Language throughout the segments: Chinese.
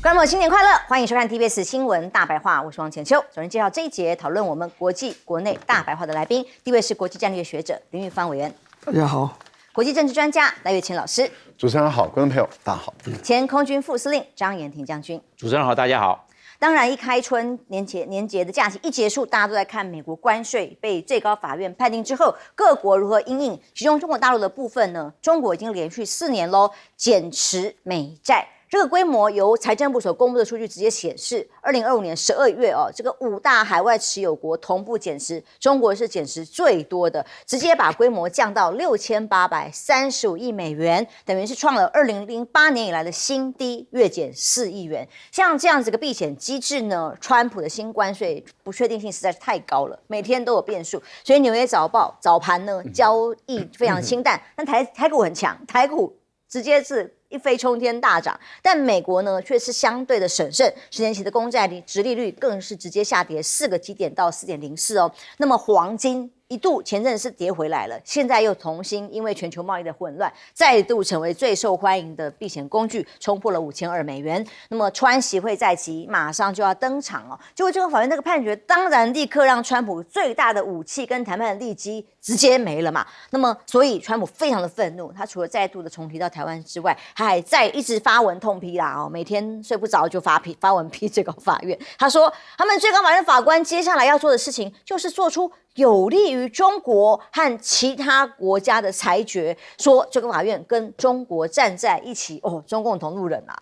观众朋友，新年快乐！欢迎收看 TBS 新闻大白话，我是王浅秋。首先介绍这一节讨论我们国际、国内大白话的来宾，第一位是国际战略学者林玉芳委员，大家好；国际政治专家赖岳乾老师，主持人好，观众朋友大家好；前空军副司令张延廷将军，主持人好，大家好。当然，一开春年节的假期一结束，大家都在看美国关税被最高法院判定之后，各国如何因应。其中中国大陆的部分呢，中国已经连续4年喽减持美债。这个规模由财政部所公布的数据直接显示，2025年12月这个5大海外持有国同步减持，中国是减持最多的，直接把规模降到6835亿美元，等于是创了2008年以来的新低，月减4亿元。像这样子个避险机制呢，川普的新关税不确定性实在是太高了，每天都有变数，所以纽约早报早盘呢交易非常清淡，但台股很强，台股直接是一飞冲天大涨，但美国呢却是相对的审慎，10年期的公债殖利率更是直接下跌4个基点到4.04哦。那么黄金一度前阵是跌回来了，现在又重新因为全球贸易的混乱，再度成为最受欢迎的避险工具，冲破了5200美元。那么川习会在即，马上就要登场哦。结果这个法院这个判决，当然立刻让川普最大的武器跟谈判的利基直接没了嘛。那么所以川普非常的愤怒，他除了再度的重提到台湾之外，他还在一直发文痛批啦哦，每天睡不着就发文批最高法院。他说，他们最高法院法官接下来要做的事情，就是做出有利于中国和其他国家的裁决，说这个法院跟中国站在一起哦，中共同路人啊！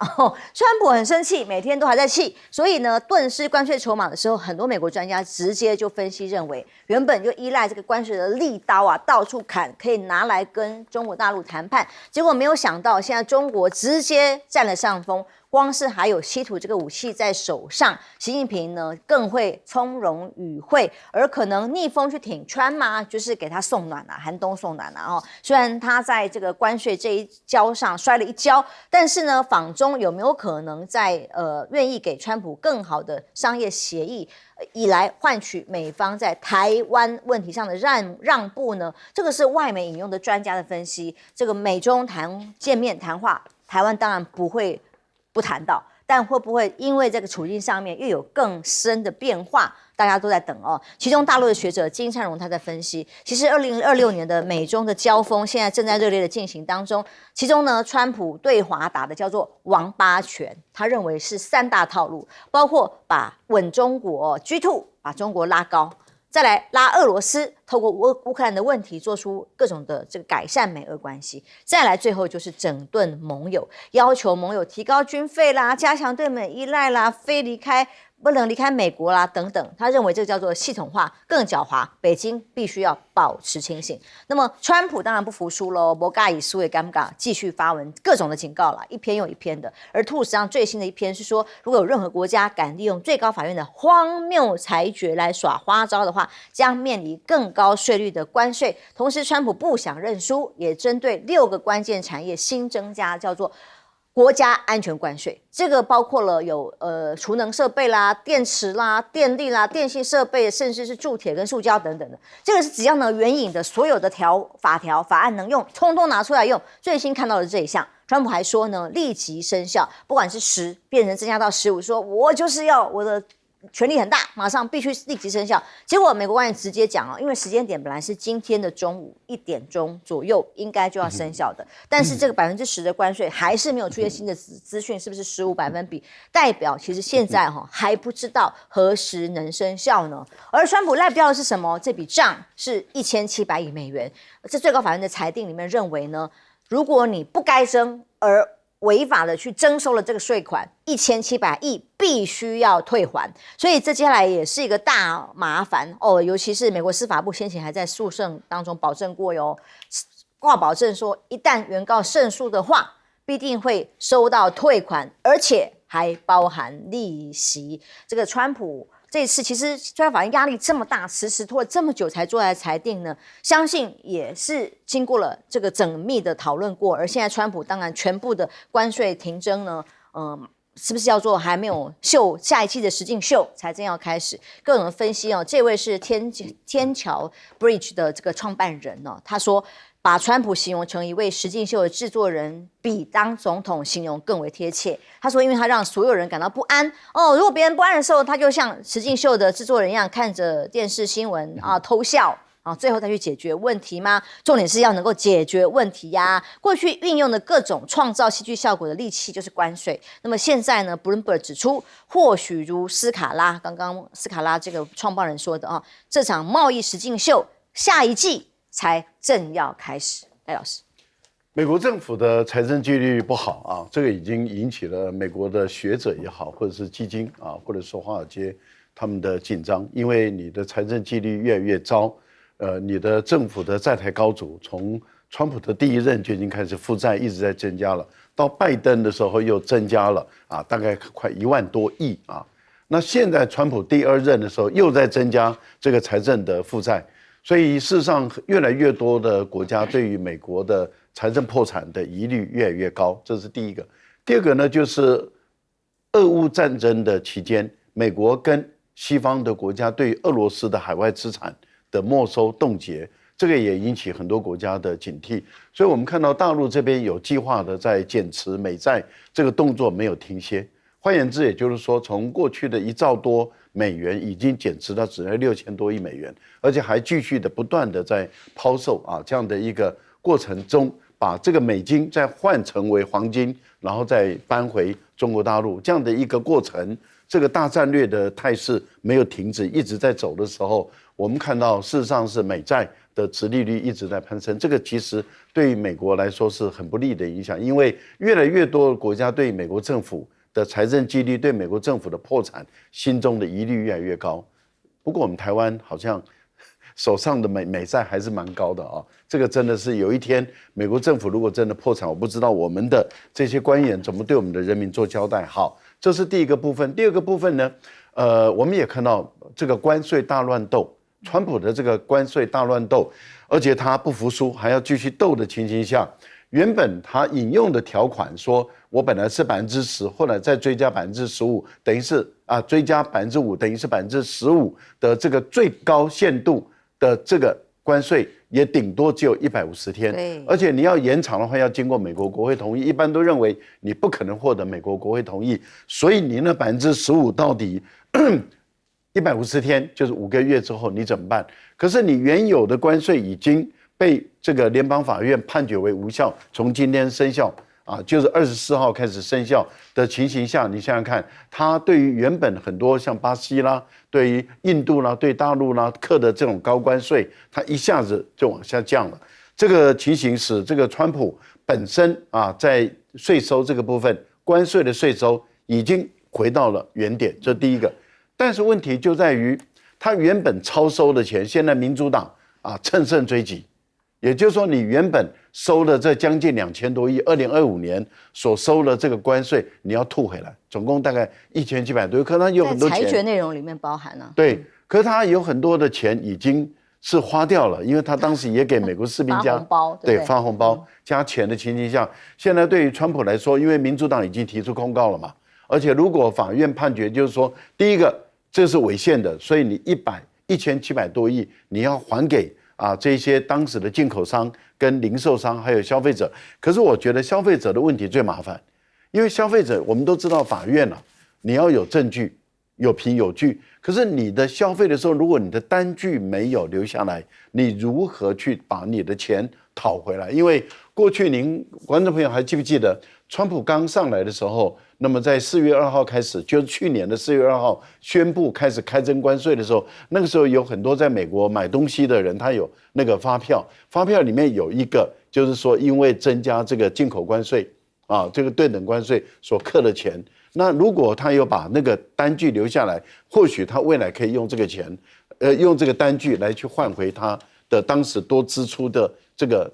川普很生气，每天都还在气，所以呢，顿失关税筹码的时候，很多美国专家直接就分析认为，原本就依赖这个关税的利刀啊，到处砍，可以拿来跟中国大陆谈判，结果没有想到，现在中国直接占了上风。光是还有稀土这个武器在手上，习近平呢更会从容与会，而可能逆风去挺川嘛，就是给他送暖啊，寒冬送暖啊哦。虽然他在这个关税这一跤上摔了一跤，但是呢，访中有没有可能在愿意给川普更好的商业协议，以来换取美方在台湾问题上的让步呢？这个是外媒引用的专家的分析。这个美中见面谈话，台湾当然不谈到，但会不会因为这个处境上面又有更深的变化？大家都在等哦。其中大陆的学者金灿荣他在分析，其实2026年的美中的交锋现在正在热烈的进行当中。其中呢，川普对华打的叫做王八拳，他认为是3大套路，包括把稳中国G2把中国拉高。再来拉俄罗斯，透过乌克兰的问题做出各种的这个改善美俄关系。再来最后就是整顿盟友，要求盟友提高军费啦，加强对美依赖啦，不能离开美国啦等等。他认为这叫做系统化，更狡猾。北京必须要保持清醒。那么川普当然不服输喽，不尬以输也尴尬，继续发文各种的警告啦，一篇又一篇的。而兔史上最新的一篇是说，如果有任何国家敢利用最高法院的荒谬裁决来耍花招的话，将面临更高税率的关税。同时，川普不想认输，也针对6个关键产业新增加，叫做国家安全关税。这个包括了有储能设备啦、电池啦、电力啦、电信设备，甚至是铸铁跟塑胶等等的。这个是只要呢援引的所有的法案能用，通通拿出来用。最新看到的这一项，川普还说呢，立即生效，不管是10变成增加到15，说我就是要我的权力很大，马上必须立即生效。结果美国官员直接讲因为时间点本来是今天的中午1点钟左右应该就要生效的，但是这个10%的关税还是没有出现新的资讯，是不是15百分比？代表其实现在还不知道何时能生效呢？而川普赖不掉的是什么？这笔账是1700亿美元。这最高法院的裁定里面认为呢，如果你不该征而违法的去征收了这个税款1700亿，必须要退还，所以这接下来也是一个大麻烦哦。尤其是美国司法部先前还在诉讼当中保证过哟，挂保证说一旦原告胜诉的话，必定会收到退款，而且还包含利息。这个川普这次其实最高法院压力这么大，迟拖了这么久才做来裁定呢，相信也是经过了这个缜密的讨论过。而现在川普当然全部的关税停征呢，是不是要做还没有秀下一季的实境秀才正要开始？各种的分析哦，这位是天桥 Bridge 的这个创办人哦，他说把川普形容成一位实境秀的制作人，比当总统形容更为贴切。他说，因为他让所有人感到不安哦，如果别人不安的时候，他就像实境秀的制作人一样，看着电视新闻啊偷笑。最后再去解决问题吗？重点是要能够解决问题呀。过去运用的各种创造戏剧效果的利器就是关税。那么现在呢 ，Bloomberg 指出，或许如刚刚斯卡拉这个创办人说的啊，这场贸易实境秀下一季才正要开始。赖老师，美国政府的财政纪律不好啊，这个已经引起了美国的学者也好，或者是基金啊，或者说华尔街他们的紧张，因为你的财政纪律越来越糟。你的政府的债台高筑，从川普的第一任就已经开始负债一直在增加了，到拜登的时候又增加了啊，大概快1万多亿啊。那现在川普第二任的时候又在增加这个财政的负债，所以事实上越来越多的国家对于美国的财政破产的疑虑越来越高，这是第一个。第二个呢，就是俄乌战争的期间，美国跟西方的国家对俄罗斯的海外资产的没收冻结，这个也引起很多国家的警惕，所以我们看到大陆这边有计划的在减持美债，这个动作没有停歇。换言之，也就是说，从过去的1兆多美元已经减持到只有6000多亿美元，而且还继续的不断的在抛售啊，这样的一个过程中，把这个美金再换成为黄金，然后再搬回中国大陆，这样的一个过程，这个大战略的态势没有停止，一直在走的时候。我们看到，事实上是美债的殖利率一直在攀升，这个其实对于美国来说是很不利的影响，因为越来越多的国家对美国政府的财政纪律、对美国政府的破产心中的疑虑越来越高。不过我们台湾好像手上的美债还是蛮高的啊，这个真的是有一天美国政府如果真的破产，我不知道我们的这些官员怎么对我们的人民做交代。好，这是第一个部分。第二个部分呢，我们也看到这个关税大乱斗。川普的这个关税大乱斗，而且他不服输，还要继续斗的情形下，原本他引用的条款说，我本来是10%，后来再追加15%，等于是追加5%，等于是15%的这个最高限度的这个关税，也顶多只有150天，而且你要延长的话，要经过美国国会同意，一般都认为你不可能获得美国国会同意，所以你那15%到底150天就是5个月之后你怎么办？可是你原有的关税已经被这个联邦法院判决为无效，从今天生效啊，就是24号开始生效的情形下，你想想看，它对于原本很多像巴西啦、对于印度啦、对大陆啦课的这种高关税，它一下子就往下降了。这个情形使这个川普本身在税收这个部分，关税的税收已经回到了原点，这第一个。但是问题就在于，他原本超收的钱，现在民主党乘胜追击，也就是说，你原本收了这将近2000多亿，2025年所收的这个关税，你要吐回来，总共大概1700多亿，可能有很多钱。在裁决内容里面包含了。对，可是他有很多的钱已经是花掉了，因为他当时也给美国士兵家发红包，对，发红包加钱的情形下，现在对于川普来说，因为民主党已经提出公告了嘛。而且，如果法院判决就是说，第一个这是违宪的，所以你1700多亿你要还给这些当时的进口商、跟零售商还有消费者。可是我觉得消费者的问题最麻烦，因为消费者我们都知道法院你要有证据、有凭有据。可是你的消费的时候，如果你的单据没有留下来，你如何去把你的钱讨回来？因为过去您观众朋友还记不记得，川普刚上来的时候，那么在4月2号开始，就是去年的4月2号宣布开始开征关税的时候，那个时候有很多在美国买东西的人，他有那个发票，发票里面有一个就是说，因为增加这个进口关税这个对等关税所课的钱，那如果他有把那个单据留下来，或许他未来可以用这个钱，用这个单据来去换回他的当时多支出的这个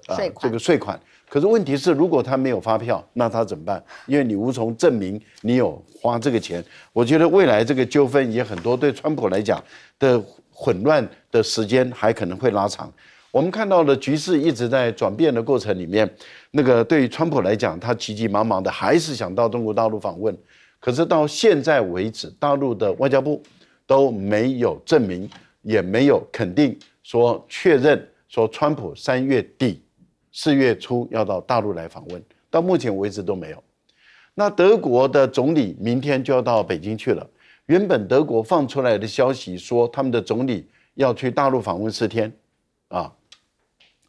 税款。可是问题是，如果他没有发票，那他怎么办？因为你无从证明你有花这个钱。我觉得未来这个纠纷也很多，对川普来讲的混乱的时间还可能会拉长。我们看到的局势一直在转变的过程里面，那个对于川普来讲，他急急忙忙的还是想到中国大陆访问。可是到现在为止，大陆的外交部都没有证明，也没有肯定说确认说川普3月底、4月初要到大陆来访问，到目前为止都没有。那德国的总理明天就要到北京去了，原本德国放出来的消息说他们的总理要去大陆访问4天，啊，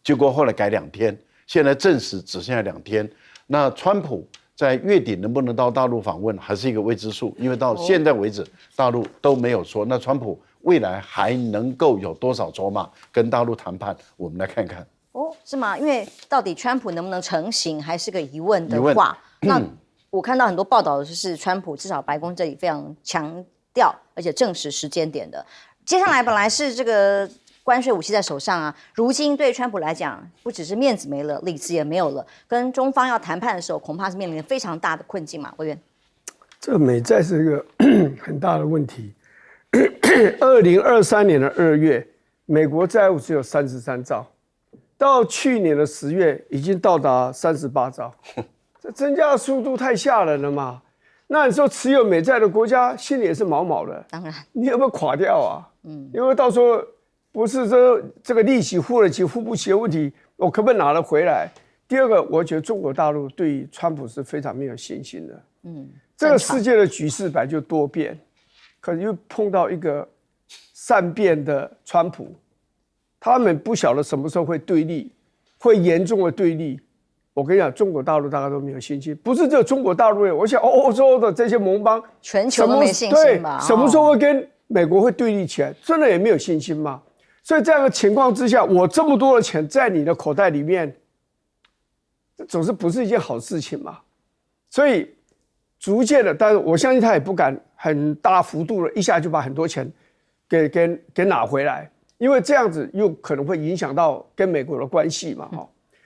结果后来改2天，现在证实只剩下2天。那川普在月底能不能到大陆访问，还是一个未知数，因为到现在为止，大陆都没有说。那川普未来还能够有多少筹码跟大陆谈判？我们来看看。哦，是吗？因为到底川普能不能成型，还是个疑问的话。那我看到很多报道的是，川普至少白宫这里非常强调，而且证实时间点的。接下来本来是这个关税武器在手上啊，如今对川普来讲，不只是面子没了，里子也没有了。跟中方要谈判的时候，恐怕是面临非常大的困境嘛，委员。这个美债是一个很大的问题。2023年的2月，美国债务只有33兆，到去年的10月已经到达38兆，这增加的速度太吓人了嘛。那你说持有美债的国家心里也是毛毛的，当然，你有没有垮掉啊？因为到时候不是说这个利息付得起付不起的问题，我可不可以拿得回来？第二个，我觉得中国大陆对川普是非常没有信心的。这个世界的局势本来就多变，可是又碰到一个善变的川普，他们不晓得什么时候会对立，会严重的对立。我跟你讲，中国大陆大家都没有信心，不是只有中国大陆，我想欧洲的这些盟邦，全球都没信心吧？什么时候会跟美国会对立起来？真的也没有信心吗？所以这样的情况之下，我这么多的钱在你的口袋里面，这总是不是一件好事情嘛？所以逐渐的，但是我相信他也不敢很大幅度的一下就把很多钱给拿回来，因为这样子又可能会影响到跟美国的关系嘛，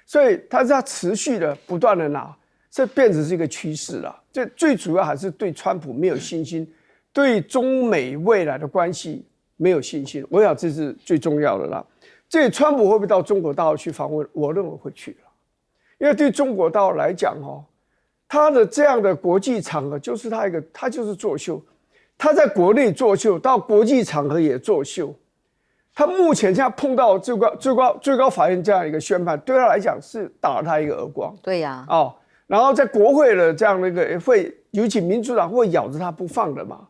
所以他持续的不断的拿，这变成是一个趋势了。这最主要还是对川普没有信心，对中美未来的关系没有信心。我想这是最重要的啦。至于川普会不会到中国大陆去访问，我认为会去了，因为对中国大陆来讲，他的这样的国际场合就是他就是作秀，他在国内作秀，到国际场合也作秀。他目前现在碰到最高法院这样一个宣判，对他来讲是打了他一个耳光。对呀，然后在国会的这样的一个会，尤其民主党会咬着他不放的嘛。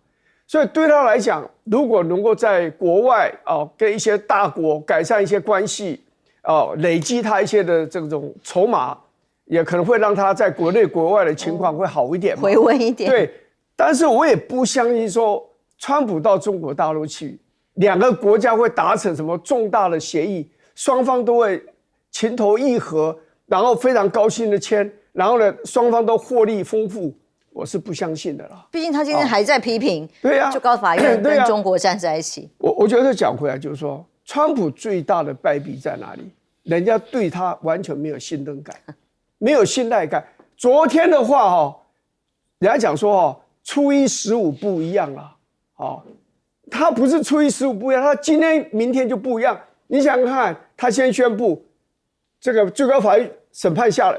所以对他来讲，如果能够在国外跟一些大国改善一些关系，累积他一些的这种筹码，也可能会让他在国内国外的情况会好一点嘛，回温一点。对，但是我也不相信说川普到中国大陆去，两个国家会达成什么重大的协议，双方都会情投意合，然后非常高兴的签，然后呢，双方都获利丰富，我是不相信的啦。毕竟他今天还在批评，对呀，最高法院跟中国站在一起。我觉得讲回来就是说，川普最大的败笔在哪里？人家对他完全没有信任感，没有信赖感。昨天的话人家讲说初一十五不一样了，他不是初一十五不一样，他今天明天就不一样。你想想看，他先宣布这个最高法院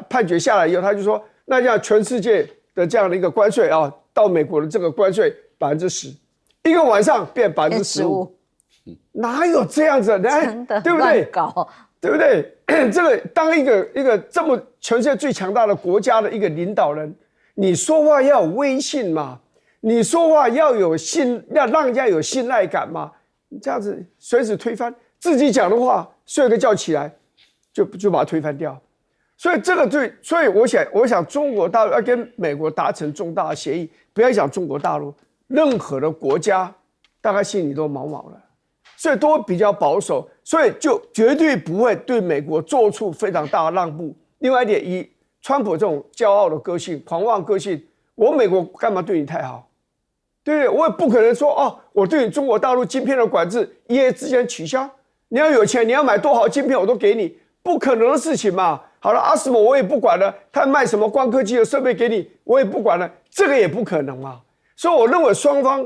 判决下来以后，他就说，那这样全世界的这样的一个关税到美国的这个关税10%，一个晚上变15%，哪有这样子？真的对不对？搞对不对？这个当一个这么全世界最强大的国家的一个领导人，你说话要有威信嘛？你说话要让人家有信赖感嘛？你这样子随时推翻自己讲的话，睡个觉起来就把它推翻掉。所以这个所以我想中国大陆要跟美国达成重大的协议，不要讲中国大陆，任何的国家大概心里都毛毛了，所以都比较保守，所以就绝对不会对美国做出非常大的让步。另外一点，以川普这种骄傲的个性、狂妄个性，我美国干嘛对你太好？对不对？我也不可能说我对你中国大陆晶片的管制一夜之间取消。你要有钱，你要买多好晶片我都给你，不可能的事情嘛。好了，阿斯摩我也不管了，他卖什么光刻机的设备给你，我也不管了，这个也不可能嘛。所以我认为双方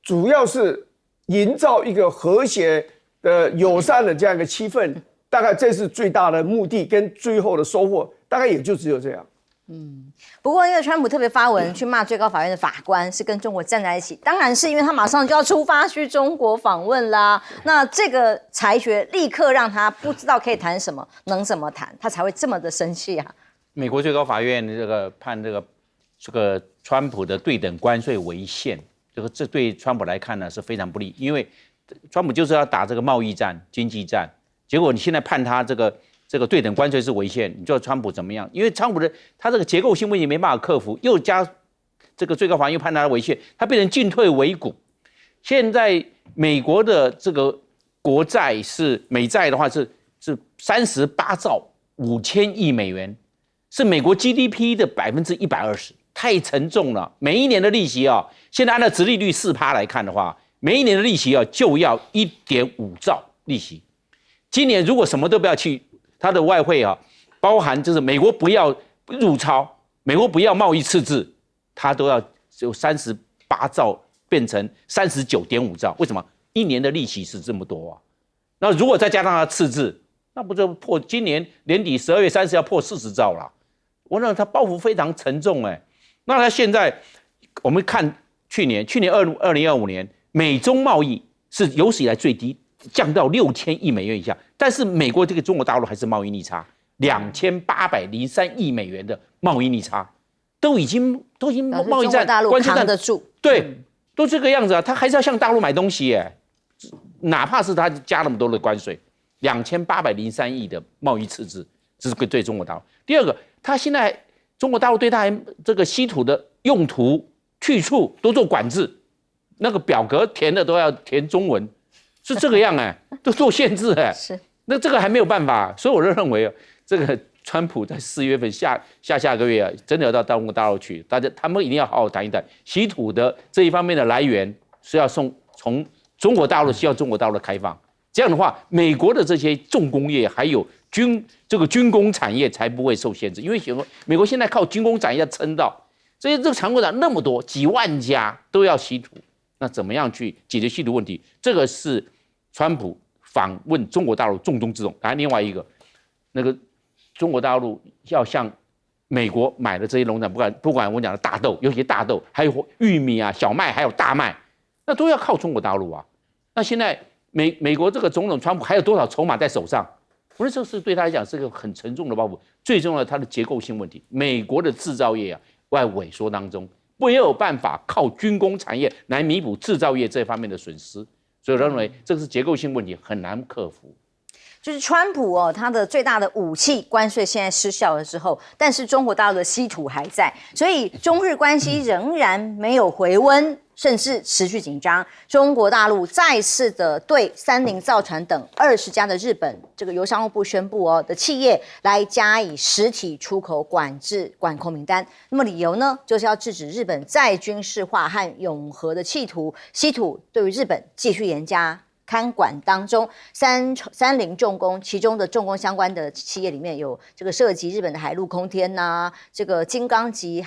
主要是营造一个和谐的、友善的这样一个气氛，大概这是最大的目的跟最后的收获，大概也就只有这样。不过，因为川普特别发文去骂最高法院的法官是跟中国站在一起，当然是因为他马上就要出发去中国访问啦。那这个裁决立刻让他不知道可以谈什么，能怎么谈，他才会这么的生气啊。美国最高法院这个判这个川普的对等关税违宪，这对川普来看呢是非常不利，因为川普就是要打这个贸易战、经济战，结果你现在判他这个对等关税是违宪，你知道川普怎么样？因为川普他这个结构性问题没办法克服，又加这个最高法院又判他违宪，他变成进退维谷。现在美国的这个国债是美债的话是38兆5000亿美元，是美国 GDP 的120%，太沉重了。每一年的利息啊，现在按照殖利率4%来看的话，每一年的利息啊就要1.5兆利息。今年如果什么都不要去，它的外汇啊，包含就是美国不要入超，美国不要贸易赤字，它都要由38兆变成39.5兆。为什么？一年的利息是这么多啊？那如果再加上它赤字，那不就破今年年底12月30要破40兆了？我认为它包袱非常沉重哎。那它现在我们看去年2025年美中贸易是有史以来最低，降到6000亿美元以下，但是美国这个中国大陆还是贸易逆差2803亿美元的贸易逆差，都已经贸易战关系扛得住，对，都这个样子啊，他还是要向大陆买东西耶，哪怕是他加那么多的关税，2803亿的贸易赤字，这是对中国大陆。第二个，他现在中国大陆对他这个稀土的用途、去处都做管制，那个表格填的都要填中文。是这个样哎，都做限制哎，是那这个还没有办法，所以我就认为这个川普在4月份下个月啊，真的要到中国大陆去，他们一定要好好谈一谈稀土的这一方面的来源是要从中国大陆需要中国大陆的开放，这样的话，美国的这些重工业还有军工产业才不会受限制，因为美国现在靠军工产业要撑到这个产业厂那么多几万家都要稀土，那怎么样去解决稀土问题？这个是川普访问中国大陆重中之重。另外一个，那个中国大陆要向美国买的这些农产，不管我讲的大豆，尤其大豆，还有玉米啊、小麦，还有大麦，那都要靠中国大陆啊。那现在美国这个总统川普还有多少筹码在手上？我说这是对他来讲是个很沉重的包袱。最重要的，它的结构性问题，美国的制造业啊，在萎缩当中，没有办法靠军工产业来弥补制造业这方面的损失。所以我认为这个是结构性问题，很难克服。就是川普哦，他的最大的武器关税现在失效了之后，但是中国大陆的稀土还在，所以中日关系仍然没有回温，甚至持续紧张。中国大陆再次的对三菱造船等20家的日本这个由商务部宣布的企业来加以实体出口管控名单。那么理由呢，就是要制止日本再军事化和永和的企图，稀土对于日本继续严加看管当中，三菱重工其中的重工相关的企业里面有这个涉及日本的海陆空天呐、这个金刚级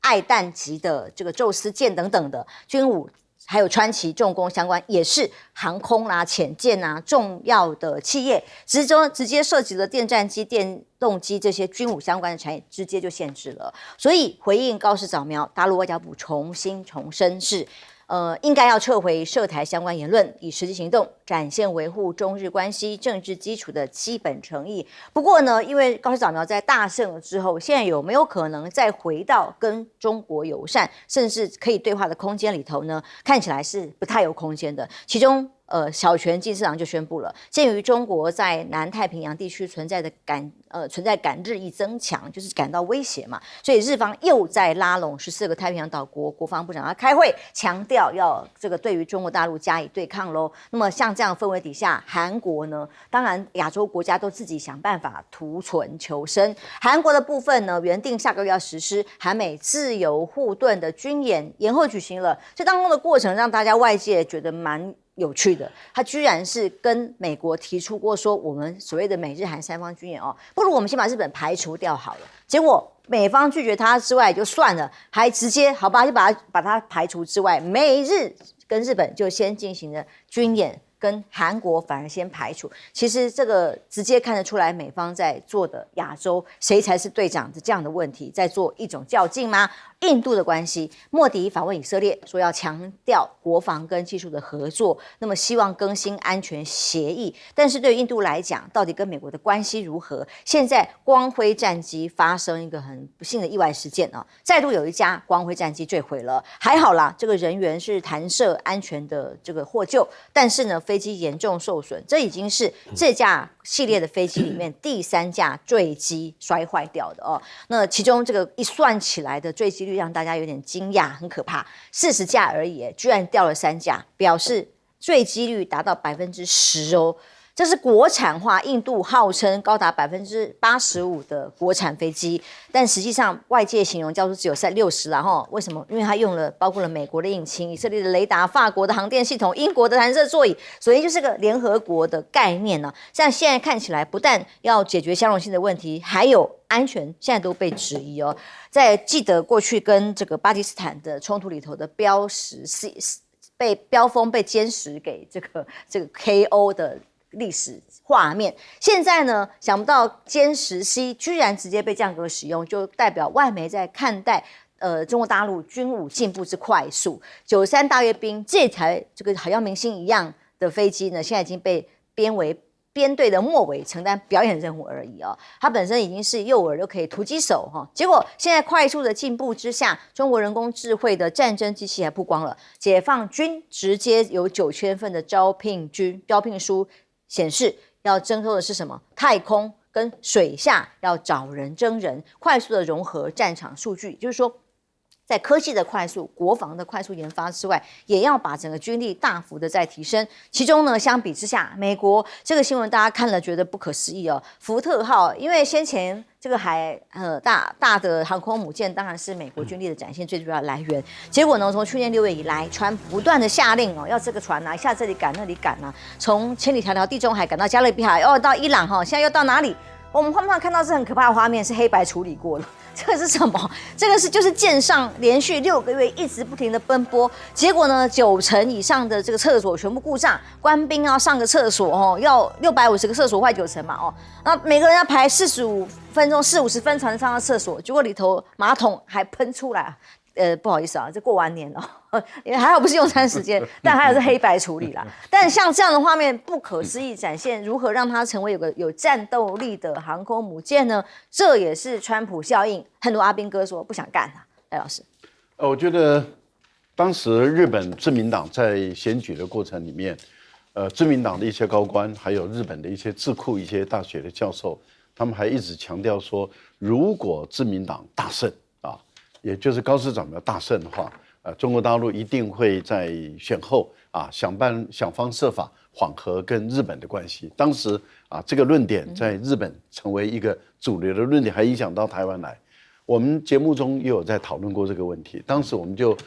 爱弹级的这个宙斯舰等等的军武，还有川崎重工相关也是航空啦、潜舰啊重要的企业，直接涉及了电战机、电动机这些军武相关的产业，直接就限制了。所以回应高市早苗，大陆外交部重申是。应该要撤回涉台相关言论，以实际行动展现维护中日关系政治基础的基本诚意。不过呢，因为高市早苗在大胜了之后，现在有没有可能再回到跟中国友善，甚至可以对话的空间里头呢？看起来是不太有空间的。其中，小泉进次郎就宣布了，鉴于中国在南太平洋地区存在感日益增强，就是感到威胁嘛，所以日方又在拉拢14个太平洋岛国国防部长要开会，强调要这个对于中国大陆加以对抗喽。那么像这样氛围底下，韩国呢，当然亚洲国家都自己想办法图存求生。韩国的部分呢，原定下个月要实施韩美自由护盾的军演，延后举行了。这当中的过程让大家外界觉得蛮有趣的，他居然是跟美国提出过说，我们所谓的美日韩三方军演不如我们先把日本排除掉好了。结果美方拒绝他之外也就算了，还直接好吧，就把他排除之外，美日跟日本就先进行了军演，跟韩国反而先排除。其实这个直接看得出来，美方在做的亚洲谁才是队长的这样的问题，在做一种较劲吗？印度的关系，莫迪访问以色列，说要强调国防跟技术的合作，那么希望更新安全协议。但是对于印度来讲，到底跟美国的关系如何？现在光辉战机发生一个很不幸的意外事件啊，再度有一架光辉战机坠毁了，还好啦，这个人员是弹射安全的这个获救，但是呢，飞机严重受损，这已经是这架系列的飞机里面第3架坠机摔坏掉的哦。那其中这个一算起来的坠机率让大家有点惊讶，很可怕，40架而已，居然掉了3架，表示坠机率达到10%哦。这是国产化，印度号称高达85%的国产飞机，但实际上外界形容叫做只有在60啦哈。为什么？因为它用了包括了美国的引擎、以色列的雷达、法国的航电系统、英国的弹射座椅，所以就是个联合国的概念呢。像现在看起来，不但要解决相容性的问题，还有安全，现在都被质疑哦。在记得过去跟这个巴基斯坦的冲突里头的标识被标峰被歼十给这个 KO 的历史画面，现在呢，想不到歼10C居然直接被降格使用，就代表外媒在看待中国大陆军武进步之快速。93大阅兵这台这个好像明星一样的飞机呢，现在已经被编为编队的末尾，承担表演任务而已哦。它本身已经是诱饵，又可以突击手哈。结果现在快速的进步之下，中国人工智慧的战争机器还曝光了，解放军直接有9000份的招聘书。显示要征收的是什么？太空跟水下要找人征人，快速的融合战场数据，就是说，在科技的快速、国防的快速研发之外，也要把整个军力大幅的再提升。其中呢，相比之下，美国这个新闻大家看了觉得不可思议哦。福特号，因为先前这个大的航空母舰当然是美国军力的展现最主要来源。结果呢，从去年6月以来，川普不断的下令哦，要这个船啊，一下这里赶那里赶啊，从千里迢迢地中海赶到加勒比海，到伊朗哈，现在又到哪里？我们画面上看到是很可怕的画面，是黑白处理过了。这个是什么？这个就是舰上连续6个月一直不停的奔波，结果呢，90%以上的这个厕所全部故障，官兵要上个厕所哦，要650个厕所坏90%嘛哦，那每个人要排45分钟，40-50分才能上到厕所，结果里头马桶还喷出来。不好意思啊，这过完年了，还好不是用餐时间，但还有是黑白处理啦。但像这样的画面，不可思议展现如何让它成为有战斗力的航空母舰呢？这也是川普效应。很多阿兵哥说不想干啊，赖老师。我觉得当时日本自民党在选举的过程里面，自民党的一些高官，还有日本的一些智库、一些大学的教授，他们还一直强调说，如果自民党大胜啊，也就是高市长的大胜的话，中国大陆一定会在选后啊想方设法缓和跟日本的关系。当时啊，这个论点在日本成为一个主流的论点，还影响到台湾来。我们节目中也有在讨论过这个问题，当时我们就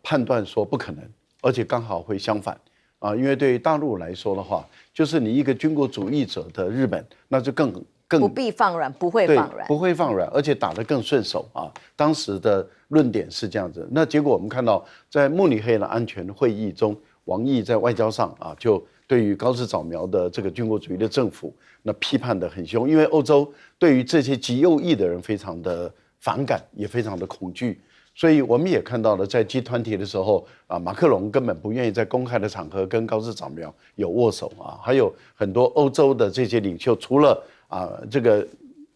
判断说不可能，而且刚好会相反啊，因为对于大陆来说的话，就是你一个军国主义者的日本，那就更不必放软，不会放软，不会放软，而且打得更顺手啊。当时的论点是这样子，那结果我们看到在慕尼黑的安全会议中，王毅在外交上啊，就对于高市早苗的这个军国主义的政府，那批判得很凶，因为欧洲对于这些极右翼的人非常的反感，也非常的恐惧。所以我们也看到了，在G20的时候啊，马克龙根本不愿意在公开的场合跟高市早苗有握手啊，还有很多欧洲的这些领袖，除了这个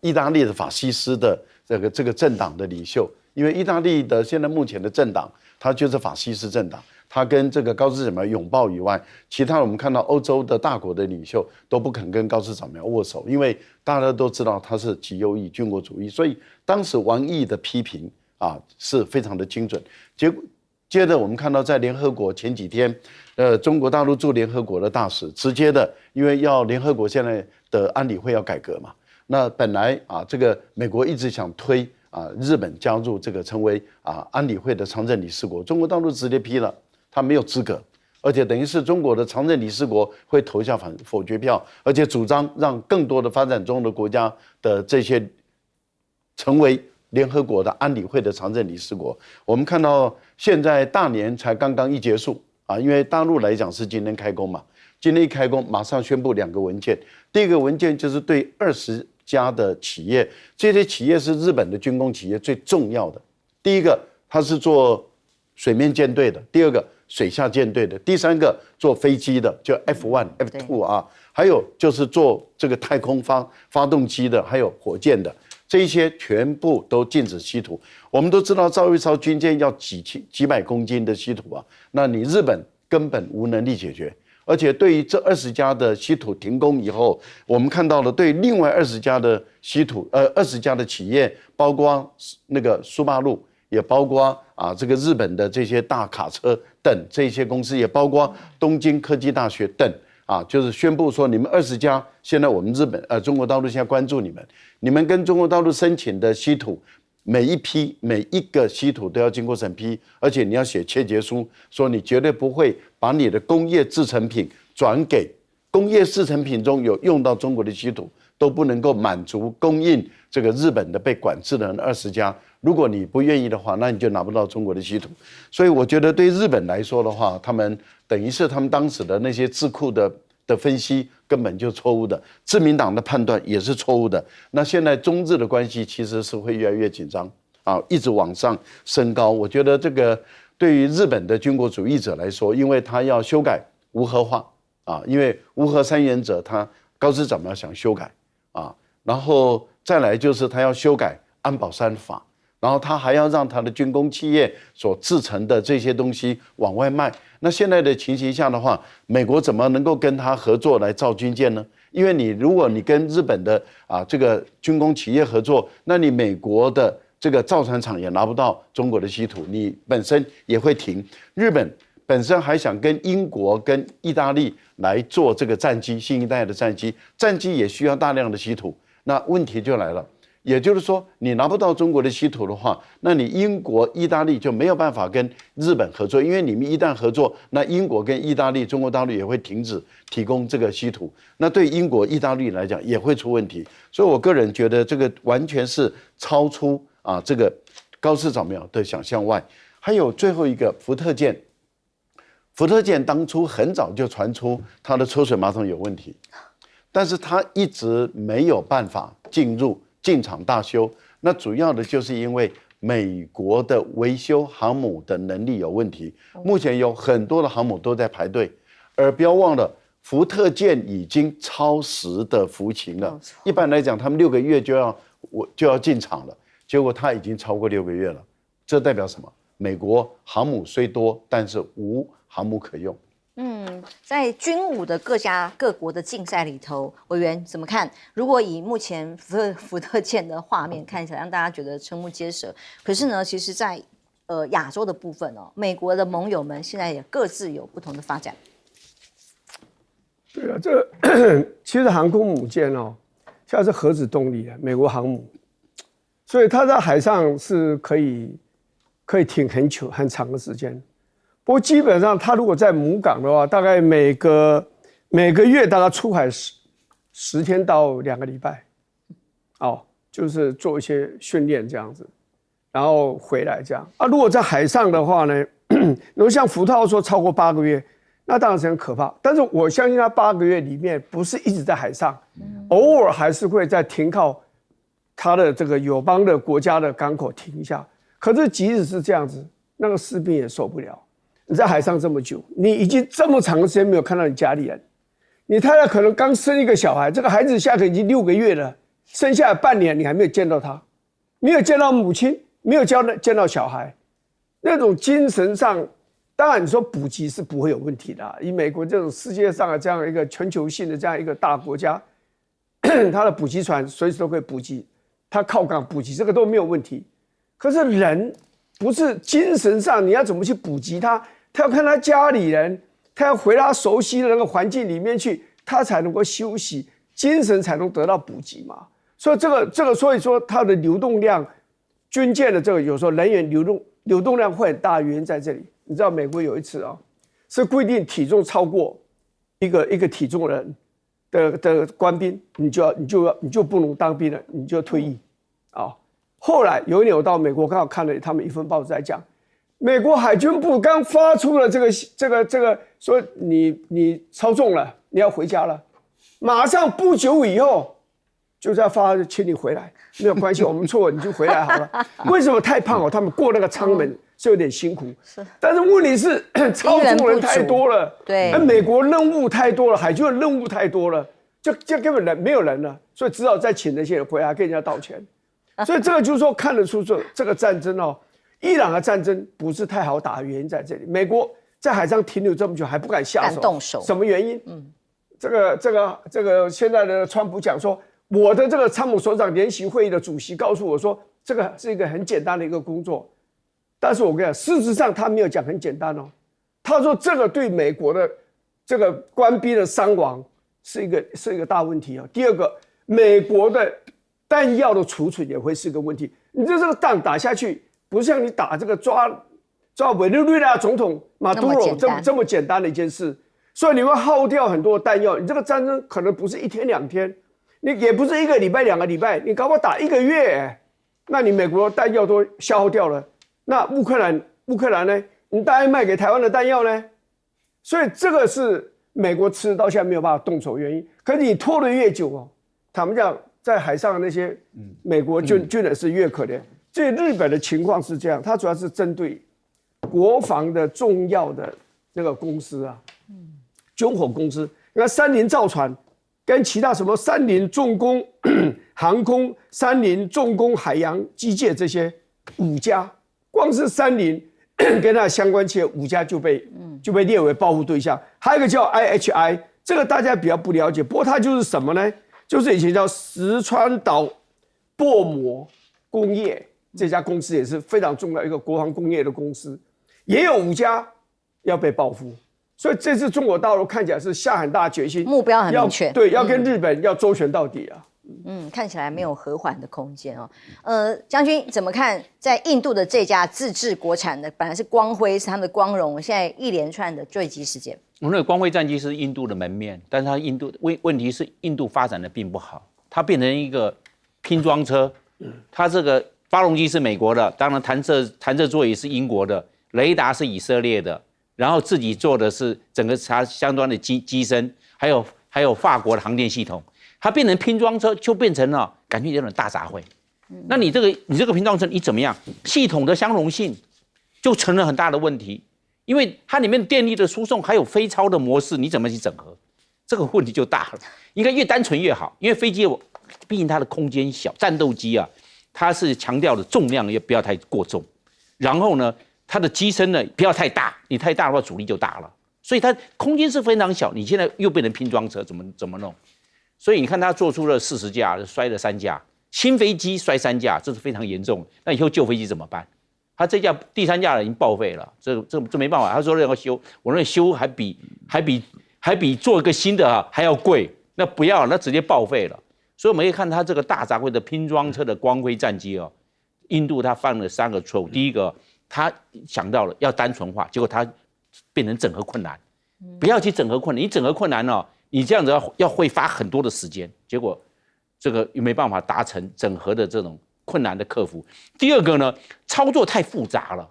意大利的法西斯的这个政党的领袖，因为意大利的现在目前的政党，它就是法西斯政党，它跟这个高市早苗拥抱以外，其他我们看到欧洲的大国的领袖都不肯跟高市早苗握手，因为大家都知道他是极右翼军国主义，所以当时王毅的批评啊是非常的精准。接着我们看到在联合国前几天，中国大陆驻联合国的大使直接的，因为要联合国现在的安理会要改革嘛，那本来啊这个美国一直想推日本加入这个成为安理会的常任理事国，中国大陆直接批了，他没有资格，而且等于是中国的常任理事国会投下否决票，而且主张让更多的发展中的国家的这些成为联合国的安理会的常任理事国。我们看到现在大年才刚刚一结束啊，因为大陆来讲是今天开工嘛，今天一开工，马上宣布2个文件。第一个文件就是对20家的企业，这些企业是日本的军工企业最重要的。第一个，它是做水面舰队的；第二个，水下舰队的；第三个，做飞机的，就 F1、F2 啊，还有就是做这个太空发动机的，还有火箭的。这一些全部都禁止稀土。我们都知道，造一艘军舰要几百公斤的稀土啊，那你日本根本无能力解决。而且对于这20家的稀土停工以后，我们看到了对另外20家的20家的企业，包括那个苏巴路，也包括这个日本的这些大卡车等这些公司，也包括东京科技大学等。就是宣布说，你们20家，现在我们中国大陆现在关注你们跟中国大陆申请的稀土，每一个稀土都要经过审批，而且你要写切结书，说你绝对不会把你的工业制成品转给工业制成品中有用到中国的稀土，都不能够满足供应这个日本的被管制的20家。如果你不愿意的话，那你就拿不到中国的稀土。所以我觉得对日本来说的话，他们等于是他们当时的那些智库的分析根本就错误的，自民党的判断也是错误的。那现在中日的关系其实是会越来越紧张一直往上升高。我觉得这个对于日本的军国主义者来说，因为他要修改无核化因为无核3原则，他高市长要想修改然后再来就是他要修改安保3法。然后他还要让他的军工企业所制成的这些东西往外卖。那现在的情形下的话，美国怎么能够跟他合作来造军舰呢？因为如果你跟日本的这个军工企业合作，那你美国的这个造船厂也拿不到中国的稀土，你本身也会停。日本本身还想跟英国跟意大利来做这个战机，新一代的战机也需要大量的稀土。那问题就来了。也就是说，你拿不到中国的稀土的话，那你英国、意大利就没有办法跟日本合作，因为你们一旦合作，那英国跟意大利、中国大陆也会停止提供这个稀土，那对英国、意大利来讲也会出问题。所以我个人觉得这个完全是超出这个高市早苗的想象外。还有最后一个福特舰，福特舰当初很早就传出它的抽水马桶有问题，但是它一直没有办法进场大修，那主要的就是因为美国的维修航母的能力有问题。目前有很多的航母都在排队，而不要忘了，福特舰已经超时的服勤了。一般来讲，他们6个月就要进场了，结果它已经超过6个月了。这代表什么？美国航母虽多，但是无航母可用。在军武的各国的竞赛里头，委员怎么看？如果以目前福特舰的画面看起来，让大家觉得瞠目结舌。可是呢，其实在亚洲的部分美国的盟友们现在也各自有不同的发展。对啊，其实航空母舰现在是核子动力的美国航母，所以它在海上是可以停很长的时间。不过基本上，它如果在母港的话，大概每个月大概出海10天到2个礼拜，就是做一些训练这样子，然后回来这样。如果在海上的话呢，如果像福特说超过8个月，那当然是很可怕。但是我相信它8个月里面不是一直在海上，偶尔还是会在停靠它的这个友邦的国家的港口停一下。可是即使是这样子，那个士兵也受不了。你在海上这么久，你已经这么长的时间没有看到你家里人，你太太可能刚生一个小孩，这个孩子现在已经6个月了，生下来半年你还没有见到他，没有见到母亲，没有见到小孩，那种精神上，当然你说补给是不会有问题的。以美国这种世界上的这样一个全球性的这样一个大国家，它的补给船随时都可以补给，它靠港补给这个都没有问题。可是人不是精神上，你要怎么去补给他？他要看他家里人，他要回他熟悉的那个环境里面去，他才能够休息，精神才能得到补给嘛。所以这个，所以说它的流动量，军舰的这个有时候人员流动量会很大，原因在这里。你知道美国有一次是规定体重超过一个体重人的官兵，你就不能当兵了，你就退役后来有一年我到美国，刚好看了他们一份报纸在讲。美国海军部刚发出了这个说你操纵了，你要回家了，马上不久以后就在发请你回来，没有关系，我们错了，你就回来好了。为什么太胖哦？他们过那个舱门是有点辛苦，但是问题是操纵人太多了，对，美国任务太多了，海军的任务太多了，就根本没有人了，所以只好再请那些人回来跟人家道歉。所以这个就是说看得出这个战争哦，伊朗的战争不是太好打的原因在这里。美国在海上停留这么久还不敢下手，动手，什么原因？这个现在的川普讲说，我的这个参谋首长联席会议的主席告诉我说，这个是一个很简单的一个工作。但是我跟你讲，事实上他没有讲很简单哦，他说这个对美国的这个官兵的伤亡是一个大问题啊。第二个，美国的弹药的储存也会是个问题。你这个仗打下去，不像你打这个抓委内瑞拉总统马杜罗这么简单的一件事，所以你会耗掉很多弹药。你这个战争可能不是1天2天，你也不是1个礼拜2个礼拜，你搞不好打1个月，那你美国弹药都消耗掉了。那乌克兰呢？你答应卖给台湾的弹药呢？所以这个是美国迟到现在没有办法动手原因。可是你拖得越久哦，他们讲在海上的那些美国军人是越可怜。这日本的情况是这样，它主要是针对国防的重要的那个公司啊，军火公司，你看三菱造船跟其他什么三菱重工航空、三菱重工海洋机械这些5家。光是三菱跟它相关企业5家就被列为保护对象，还有一个叫 IHI， 这个大家比较不了解，不过它就是什么呢？就是以前叫石川岛薄膜工业，这家公司也是非常重要一个国防工业的公司，也有5家要被报复，所以这次中国大陆看起来是下很大决心，目标很明确，对，要跟日本要周旋到底啊。看起来没有和缓的空间哦。将军怎么看？在印度的这家自制国产的，本来是光辉是他们的光荣，现在一连串的坠机事件。我认为光辉战机是印度的门面，但是它印度问题是印度发展的并不好，它变成一个拼装车。它这个发动机是美国的，当然弹射座椅是英国的，雷达是以色列的，然后自己做的是整个它相关的机身，还有法国的航电系统。它变成拼装车，就变成了感觉有点大杂烩。那你这个拼装车，你怎么样？系统的相容性就成了很大的问题，因为它里面电力的输送还有飞超的模式，你怎么去整合？这个问题就大了。应该越单纯越好，因为飞机毕竟它的空间小，战斗机啊，它是强调的重量也不要太过重，然后呢，它的机身呢不要太大，你太大的话阻力就大了，所以它空间是非常小。你现在又变成拼装车，怎么弄？所以你看，他做出了40架，摔了3架，新飞机摔3架，这是非常严重。那以后旧飞机怎么办？他这架第3架已经报废了，这没办法。他说要修，我认为修还比做一个新的还要贵，那不要，那直接报废了。所以我们可以看他这个大杂烩的拼装车的光辉战机哦，印度他犯了3个错误。第一个，他想到了要单纯化，结果他变成整合困难，不要去整合困难，你整合困难哦。你这样子要会花很多的时间，结果这个又没办法达成整合的这种困难的克服。第二个呢，操作太复杂了，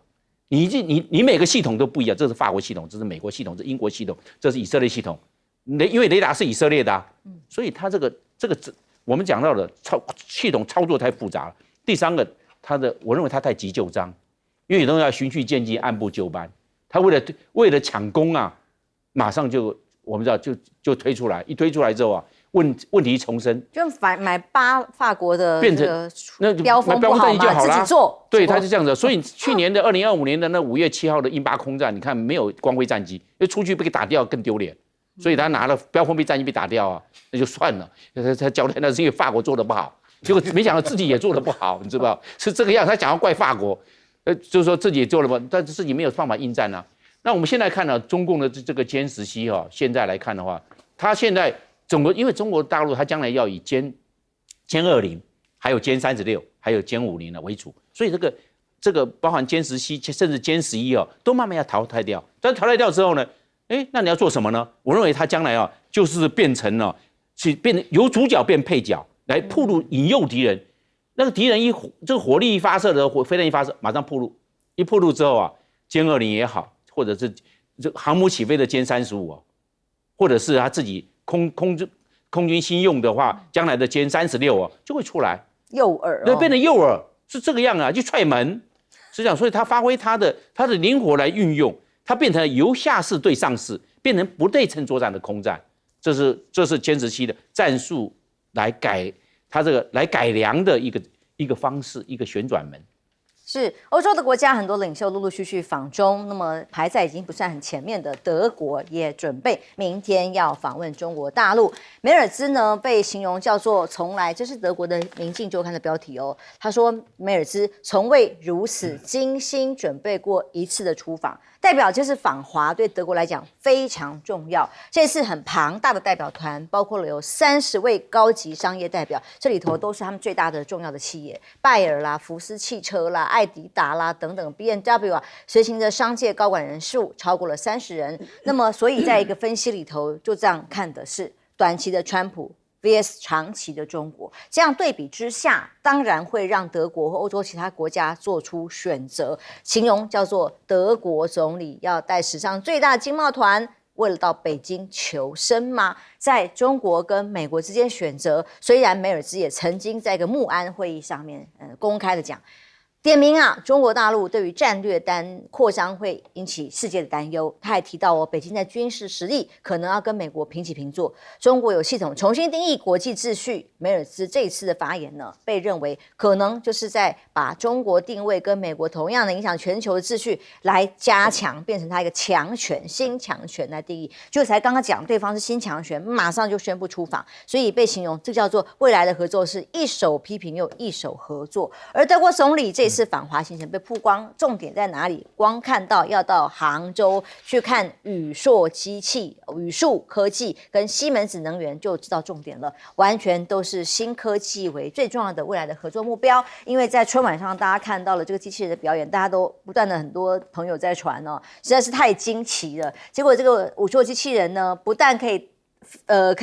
你每个系统都不一样，这是法国系统，这是美国系统，这是英国系统，这是以色列系统。因为雷达是以色列的所以它这个我们讲到的系统操作太复杂了。第3个，我认为它太急就章，因为有东西要循序渐进，按部就班。他为了抢功啊，马上我们知道就推出来，一推出来之后啊，问题重生，就买法国的变成那标风不好嘛，自己做，对，他是这样子。所以去年的2025年的那5月7号的英巴空战，你看没有光辉战机，因为出去被打掉更丢脸，所以他拿了标风被战机被打掉啊，那就算了。他交代那是因为法国做的不好，结果没想到自己也做的不好，你知道吧？是这个样，他想要怪法国，就是说自己也做了不，但是自己没有办法应战啊。那我们现在看呢，中共的这个歼10C现在来看的话，它现在因为中国大陆它将来要以歼20，还有歼36，还有歼50为主，所以这个包含歼10C，甚至歼11都慢慢要淘汰掉。但淘汰掉之后呢，那你要做什么呢？我认为它将来就是变成由主角变配角，来暴露引诱敌人。那个敌人这个火力一发射的飞弹一发射，马上暴露，一暴露之后歼20也好。或者是这航母起飞的歼35哦，或者是他自己空军新用的话，将来的歼36哦就会出来，诱饵、对，变成诱饵是这个样啊，就踹门，是这样，所以他发挥他的灵活来运用，它变成由下式对上式，变成不对称作战的空战，这是歼17的战术来改它这个来改良的一个方式，一个旋转门。是欧洲的国家很多领袖陆陆续续访中，那么排在已经不算很前面的德国也准备明天要访问中国大陆。梅尔兹呢被形容叫做从来，这是德国的《明镜周刊》的标题哦。他说梅尔兹从未如此精心准备过一次的出访，代表就是访华对德国来讲非常重要。这次很庞大的代表团，包括了有30位高级商业代表，这里头都是他们最大的重要的企业，拜耳啦、福斯汽车啦、艾迪达啦等等 BMW 啊，随行的商界高管人数超过了30人。那么，所以在一个分析里头，就这样看的是短期的川普 vs 长期的中国，这样对比之下，当然会让德国和欧洲其他国家做出选择，形容叫做德国总理要带史上最大的经贸团。为了到北京求生吗？在中国跟美国之间选择，虽然梅尔兹也曾经在一个慕安会议上面，公开的讲，点名啊，中国大陆对于战略扩张会引起世界的担忧。他还提到哦，北京在军事实力可能要跟美国平起平坐。中国有系统重新定义国际秩序。梅尔兹这一次的发言呢，被认为可能就是在把中国定位跟美国同样的影响全球的秩序来加强，变成他一个强权、新强权来定义。就才刚刚讲对方是新强权，马上就宣布出访，所以被形容这叫做未来的合作是一手批评又一手合作。而德国总理这次访华行程被曝光，重点在哪里？光看到要到杭州去看宇硕科技跟西门子能源就知道重点了，完全都是新科技为最重要的未来的合作目标。因为在春晚上大家看到了这个机器人的表演，大家都不断的很多朋友在传哦，实在是太惊奇了。结果这个宇硕机器人呢，不但可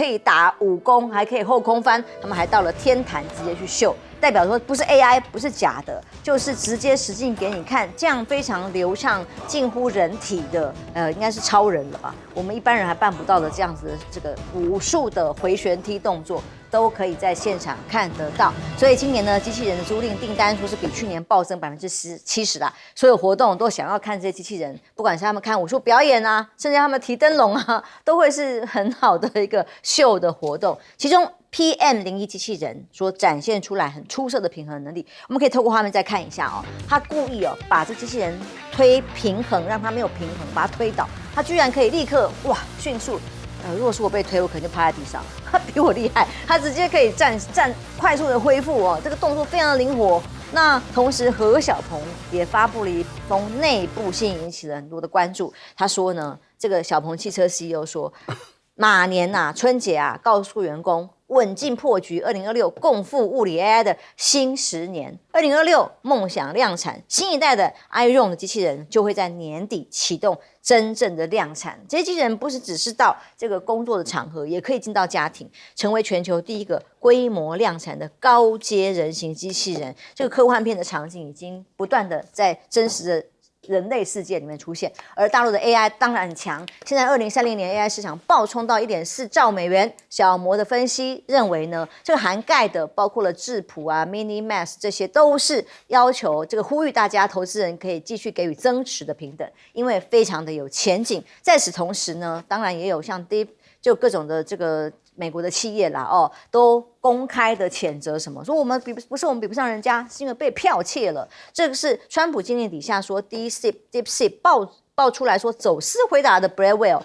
以打武功，还可以后空翻，他们还到了天坛直接去秀。代表说不是 AI， 不是假的，就是直接实境给你看，这样非常流畅，近乎人体的，应该是超人了吧？我们一般人还办不到的这样子的这个武术的回旋踢动作，都可以在现场看得到。所以今年呢，机器人的租赁订单说是比去年暴增70%啦。所有活动都想要看这些机器人，不管是他们看武术表演啊，甚至他们提灯笼啊，都会是很好的一个秀的活动。其中PM01机器人所展现出来很出色的平衡能力，我们可以透过画面再看一下哦。他故意把这机器人推平衡，让它没有平衡，把它推倒，他居然可以立刻迅速。如果是我被推，我可能就趴在地上。他比我厉害，他直接可以站快速的恢复哦，这个动作非常的灵活。那同时何小鹏也发布了一封内部信，引起了很多的关注。他说呢，这个小鹏汽车 CEO 说，马年春节告诉员工。稳进破局，2026共赴物理 AI 的新10年，2026梦想量产，新一代的 iRON 的机器人就会在年底启动真正的量产。这些机器人不是只是到这个工作的场合，也可以进到家庭，成为全球第一个规模量产的高阶人形机器人。这个科幻片的场景已经不断的在真实的人类世界里面出现，而大陆的 AI 当然很强。现在2030年 AI 市场暴冲到1.4兆美元。小摩的分析认为呢，这个涵盖的包括了智谱MiniMax 这些都是要求这个呼吁大家投资人可以继续给予增持的平等，因为非常的有前景。在此同时呢，当然也有像就各种的这个美国的企业啦都公开的谴责什么，说我们不是我们比不上人家，是因为被剽窃了。这个是川普禁令底下说 DeepSeek 爆出来说走私回答的 Blackwell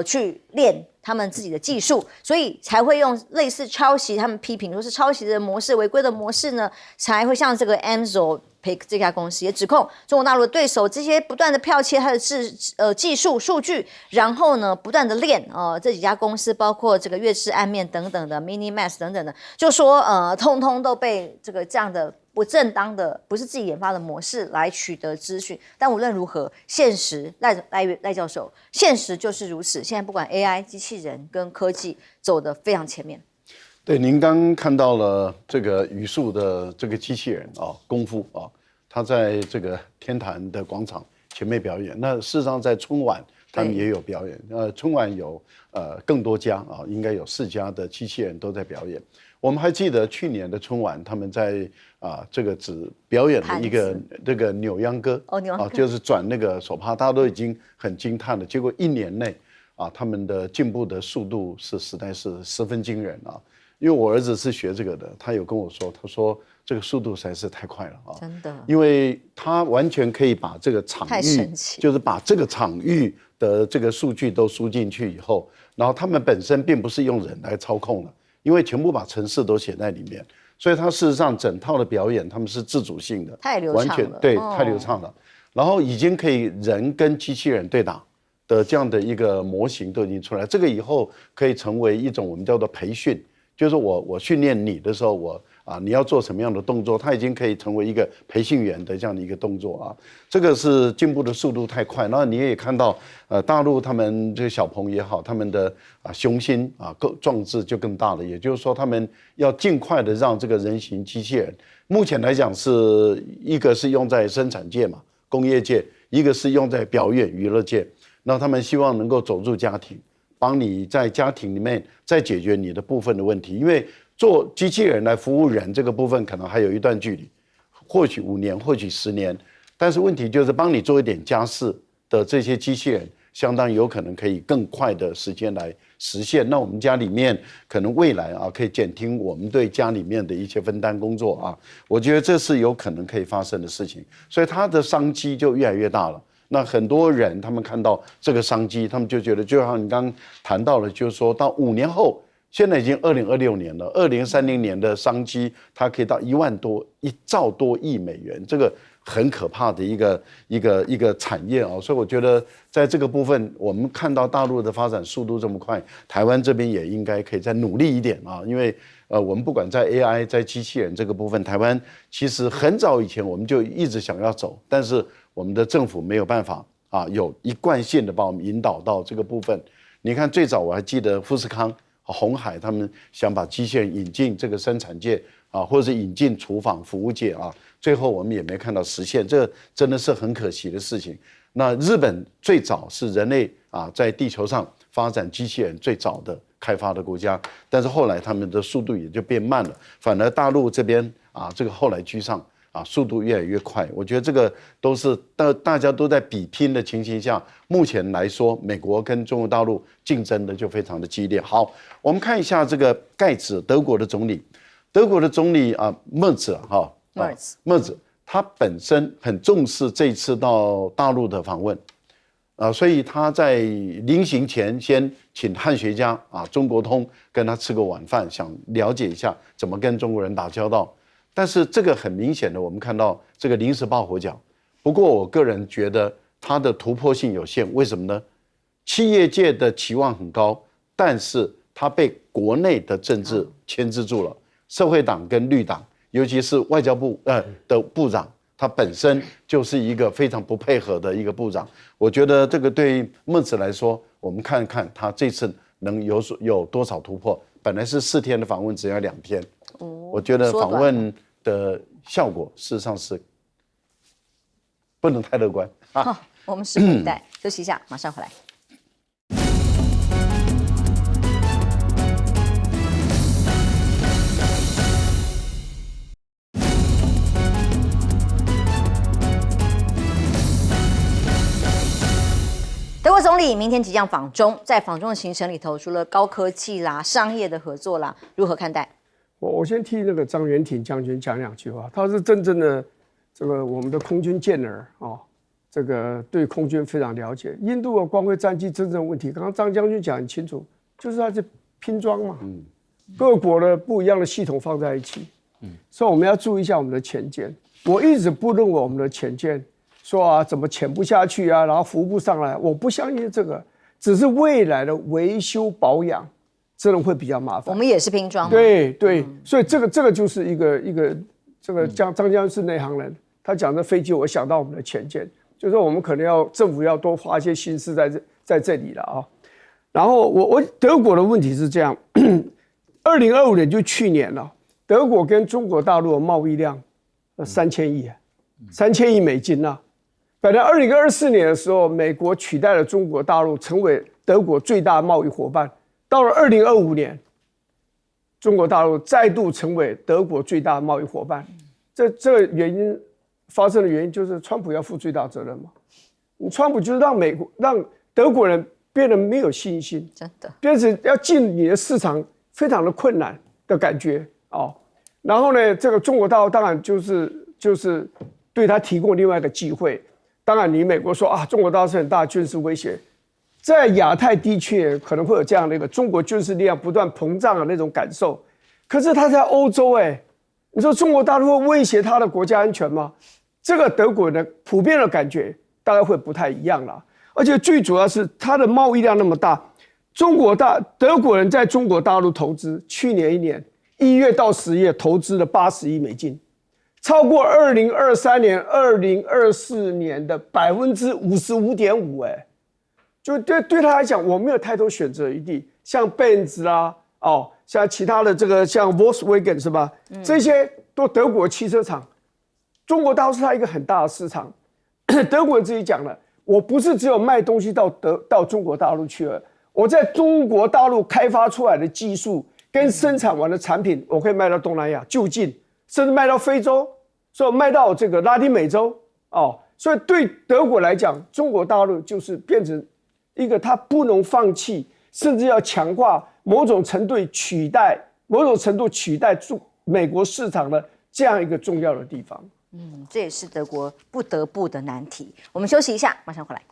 去练他们自己的技术，所以才会用类似抄袭，他们批评说是抄袭的模式、违规的模式呢，才会像这个 Anthropic 这家公司也指控中国大陆的对手这些不断的剽窃它的技术数据，然后呢不断的练这几家公司包括这个月氏暗面等等的 MiniMax 等等的，就说通通都被这样的不正当的不是自己研发的模式来取得资讯。但无论如何，现实赖教授，现实就是如此。现在不管 AI 机器人跟科技走得非常前面。对，您刚看到了这个宇树的这个机器人功夫他在这个天坛的广场前面表演。那事实上在春晚他们也有表演。春晚有更多家啊，应该有4家的机器人都在表演。我们还记得去年的春晚，他们在这个只表演了一个这个扭秧歌就是转那个手帕，大家都已经很惊叹了。结果1年内他们的进步的速度实在是十分惊人啊！因为我儿子是学这个的，他有跟我说，他说这个速度实在是太快了啊！真的，因为他完全可以把这个场域，就是把这个场域的这个数据都输进去以后，然后他们本身并不是用人来操控的。因为全部把程式都写在里面，所以它事实上整套的表演他们是自主性的，太流畅了，完全对，太流畅了。然后已经可以人跟机器人对打的这样的一个模型都已经出来，这个以后可以成为一种我们叫做培训，就是我训练你的时候，你要做什么样的动作，它已经可以成为一个培训员的这样的一个动作啊。这个是进步的速度太快，然后你也看到，大陆他们这个小鹏也好，他们的雄心更壮志就更大了。也就是说，他们要尽快的让这个人形机器人，目前来讲是一个是用在生产界嘛，工业界，一个是用在表演娱乐界。那他们希望能够走入家庭，帮你在家庭里面再解决你的部分的问题，因为做机器人来服务人这个部分可能还有一段距离，或许5年，或许10年，但是问题就是帮你做一点家事的这些机器人，相当有可能可以更快的时间来实现。那我们家里面可能未来可以减轻我们对家里面的一些分担工作啊，我觉得这是有可能可以发生的事情，所以它的商机就越来越大了。那很多人他们看到这个商机，他们就觉得，就像你刚刚谈到了，就是说到5年后，现在已经2026年了，2030年的商机，它可以到1兆多亿美元，这个很可怕的一个产业啊。所以我觉得在这个部分，我们看到大陆的发展速度这么快，台湾这边也应该可以再努力一点啊，因为我们不管在 AI 在机器人这个部分，台湾其实很早以前我们就一直想要走，但是我们的政府没有办法有一贯性的把我们引导到这个部分。你看最早我还记得富士康、鸿海他们想把机器人引进这个生产界或者是引进厨房服务界最后我们也没看到实现，这真的是很可惜的事情。那日本最早是人类在地球上发展机器人最早的开发的国家，但是后来他们的速度也就变慢了，反而大陆这边这个后来居上。速度越来越快，我觉得这个都是大家都在比拼的情形下，目前来说，美国跟中国大陆竞争的就非常的激烈。好，我们看一下这个盖茨，德国的总理Merz，他本身很重视这次到大陆的访问，所以他在临行前先请汉学家中国通跟他吃个晚饭，想了解一下怎么跟中国人打交道。但是这个很明显的，我们看到这个临时抱佛脚。不过我个人觉得它的突破性有限，为什么呢？企业界的期望很高，但是它被国内的政治牵制住了。社会党跟绿党，尤其是外交部的部长，他本身就是一个非常不配合的一个部长。我觉得这个对孟子来说，我们看看他这次能有多少突破。本来是4天的访问，只要2天。我觉得访问的效果事实上是不能太乐观我们拭目以待。休息一下，马上回来。德国总理明天即将访中，在访中的行程里头，除了高科技啦、商业的合作啦，如何看待？我先替那个张元挺将军讲2句话，他是真正的这个我们的空军健儿这个对空军非常了解。印度的光辉战机真正问题，刚刚张将军讲很清楚，就是它是拼装嘛，各国的不一样的系统放在一起，所以我们要注意一下我们的潜舰。我一直不认为我们的潜舰说怎么潜不下去然后浮不上来，我不相信这个，只是未来的维修保养。真的会比较麻烦。我们也是拼装嘛。对，所以这个就是一个这个张将军是内行人，他讲的飞机，我想到我们的潜舰，就是说我们可能政府要多花一些心思在这里了然后德国的问题是这样，2025年就去年了，德国跟中国大陆的贸易量3000亿，3000亿美金本来2024年的时候，美国取代了中国大陆成为德国最大贸易伙伴。到了2025年，中国大陆再度成为德国最大贸易伙伴。这个原因发生的原因就是川普要负最大责任嘛。川普就是让德国人变得没有信心，真的，变成要进你的市场非常的困难的感觉哦。然后呢，这个中国大陆当然就是对他提供另外一个机会。当然，你美国说啊，中国大陆是很大的军事威胁，在亚太地区可能会有这样的一个中国军事力量不断膨胀的那种感受。可是他在欧洲，你说中国大陆会威胁他的国家安全吗？这个德国人的普遍的感觉大概会不太一样啦。而且最主要是它的贸易量那么大，德国人在中国大陆投资，去年1年1月到10月投资了80亿美金。超过2023年、2024年的55.5%，就对他来讲，我没有太多选择余地。像 Benz 啦，像其他的这个像 Volkswagen 是吧？这些都德国汽车厂，中国大陆是它一个很大的市场。德国人自己讲了，我不是只有卖东西到中国大陆去了，我在中国大陆开发出来的技术跟生产完的产品，我可以卖到东南亚就近。甚至卖到非洲，所以卖到这个拉丁美洲所以对德国来讲，中国大陆就是变成一个他不能放弃，甚至要强化某种程度取代美国市场的这样一个重要的地方。这也是德国不得不的难题。我们休息一下，马上回来。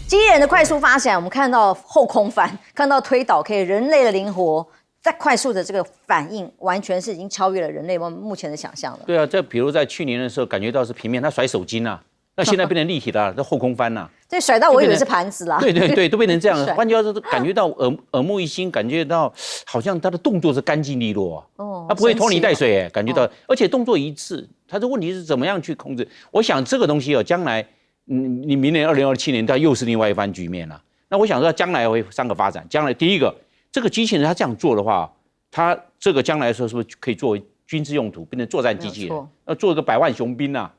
机器人的快速发展，我们看到后空翻，看到推倒，可以人类的灵活，在快速的这个反应，完全是已经超越了人类目前的想象了。对啊，这比如在去年的时候，感觉到是平面，他甩手巾啊，那现在变成立体的、这后空翻呐、这甩到我以为是盘子啦。对，都变成这样了。换句话说，感觉到耳目一新，感觉到好像他的动作是干净利落啊，他不会拖泥带水感觉到，而且动作一致。他的问题是怎么样去控制？我想这个东西将来。你明年2027年，它又是另外一番局面了。那我想说，将来会3个发展。将来第一个，这个机器人它这样做的话，它这个将来的时候是不是可以作为军事用途，变成作战机器人？要做一个100万雄兵啊，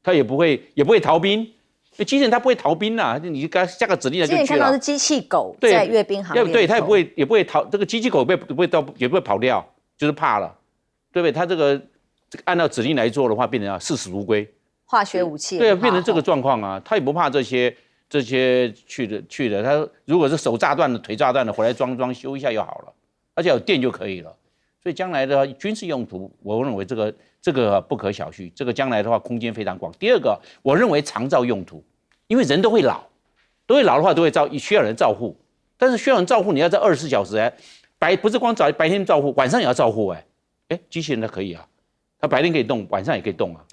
它也不会逃兵。机器人它不会逃兵啊，你给它下个指令就去了。之前看到是机器狗在阅兵行列，对，它也不会逃，这个机器狗也不会跑掉，就是怕了，对不对？它这个按照指令来做的话，变成要视死如归。化学武器对啊，变成这个状况啊，他也不怕这些去的，他如果是手炸断的、腿炸断的，回来装修一下就好了，而且有电就可以了。所以将来的军事用途，我认为这个不可小觑，这个将来的话空间非常广。第二个，我认为长照用途，因为人都会老的话都会需要人照护，但是需要人照护，你要在24小时不是光白天照护，晚上也要照护机器人它可以啊，它白天可以动，晚上也可以动啊。